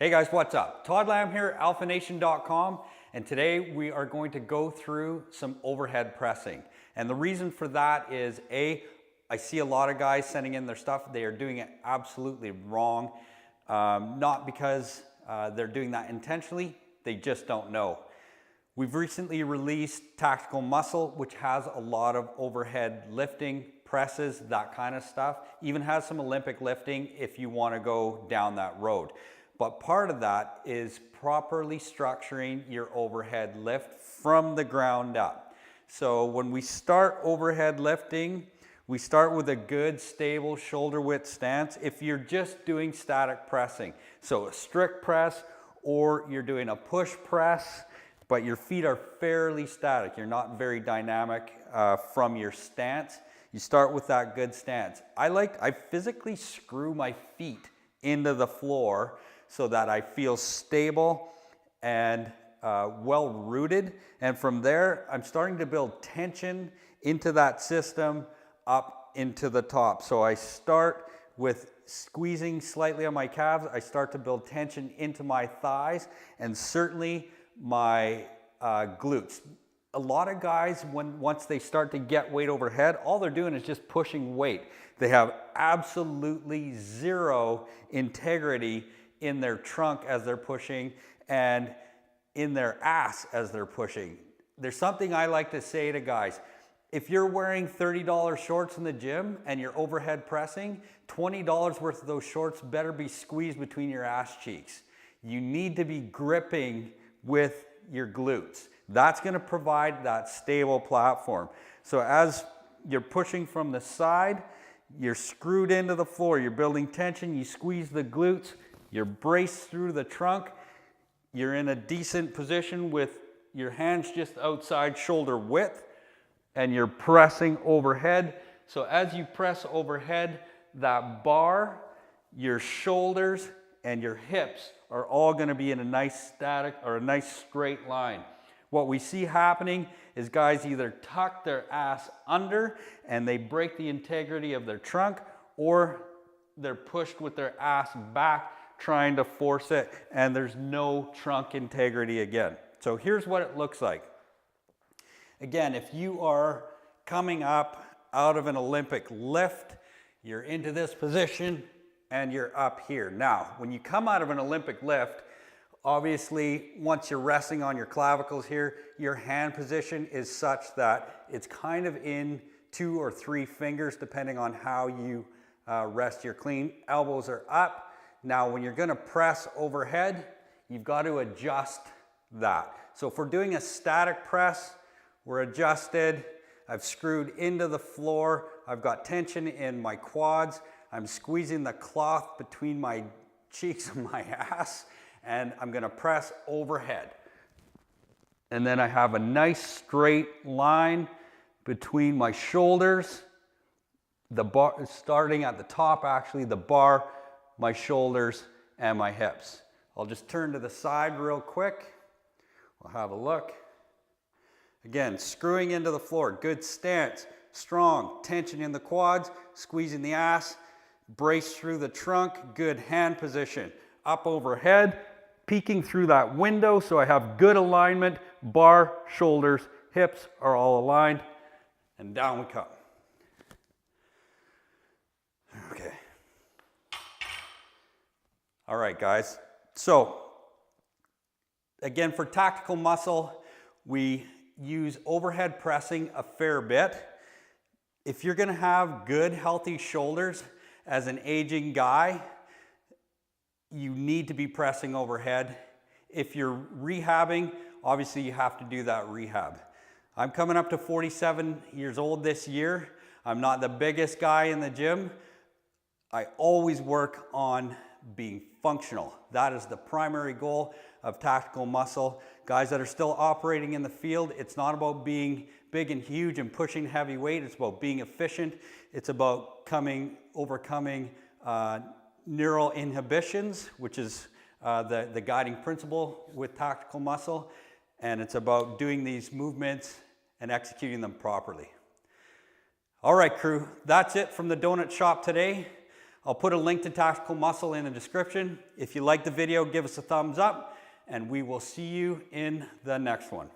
Hey guys, what's up? Todd Lamb here, alphanation.com, and today we are going to go through some overhead pressing. And the reason for that is I see a lot of guys sending in their stuff, they are doing it absolutely wrong. Not because they're doing that intentionally, they just don't know. We've recently released Tactical Muscle, which has a lot of overhead lifting, presses, that kind of stuff. Even has some Olympic lifting if you want to go down that road. But part of that is properly structuring your overhead lift from the ground up. So when we start overhead lifting, we start with a good stable shoulder width stance. If you're just doing static pressing, so a strict press or you're doing a push press, but your feet are fairly static, you're not very dynamic from your stance, you start with that good stance. I physically screw my feet into the floor so that I feel stable and well rooted. And from there, I'm starting to build tension into that system up into the top. So I start with squeezing slightly on my calves. I start to build tension into my thighs and certainly my glutes. A lot of guys, once they start to get weight overhead, all they're doing is just pushing weight. They have absolutely zero integrity in their trunk as they're pushing and in their ass as they're pushing. There's something I like to say to guys. If you're wearing $30 shorts in the gym and you're overhead pressing, $20 worth of those shorts better be squeezed between your ass cheeks. You need to be gripping with your glutes. That's going to provide that stable platform. So as you're pushing from the side, you're screwed into the floor, you're building tension, you squeeze the glutes, you're braced through the trunk, you're in a decent position with your hands just outside shoulder width, and you're pressing overhead. So as you press overhead, that bar, your shoulders, and your hips are all going to be in a nice static or a nice straight line. What we see happening is guys either tuck their ass under and they break the integrity of their trunk, or they're pushed with their ass back trying to force it, and there's no trunk integrity again. So here's what it looks like. Again, if you are coming up out of an Olympic lift, you're into this position and you're up here. Now, when you come out of an Olympic lift, obviously, once you're resting on your clavicles here, your hand position is such that it's kind of in 2 or 3 fingers, depending on how you rest your clean. Elbows are up. Now, when you're gonna press overhead, you've got to adjust that. So if we're doing a static press, we're adjusted. I've screwed into the floor. I've got tension in my quads. I'm squeezing the cloth between my cheeks and my ass, and I'm gonna press overhead. And then I have a nice straight line between my shoulders, the bar starting at the top, actually, the bar, my shoulders, and my hips. I'll just turn to the side real quick. We'll have a look. Again, screwing into the floor, good stance, strong, tension in the quads, squeezing the ass, brace through the trunk, good hand position. Up overhead, peeking through that window so I have good alignment, bar, shoulders, hips are all aligned, and down we come. Okay. All right, guys. So, again, for Tactical Muscle, we use overhead pressing a fair bit. If you're gonna have good, healthy shoulders as an aging guy, you need to be pressing overhead. If you're rehabbing, obviously you have to do that rehab. I'm coming up to 47 years old this year. I'm not the biggest guy in the gym. I always work on being functional. That is the primary goal of Tactical Muscle. Guys that are still operating in the field, it's not about being big and huge and pushing heavy weight. It's about being efficient. It's about overcoming neural inhibitions, which is the guiding principle with Tactical Muscle. And it's about doing these movements and executing them properly. All right, crew, that's it from the donut shop today. I'll put a link to Tactical Muscle in the description. If you like the video, give us a thumbs up, and we will see you in the next one.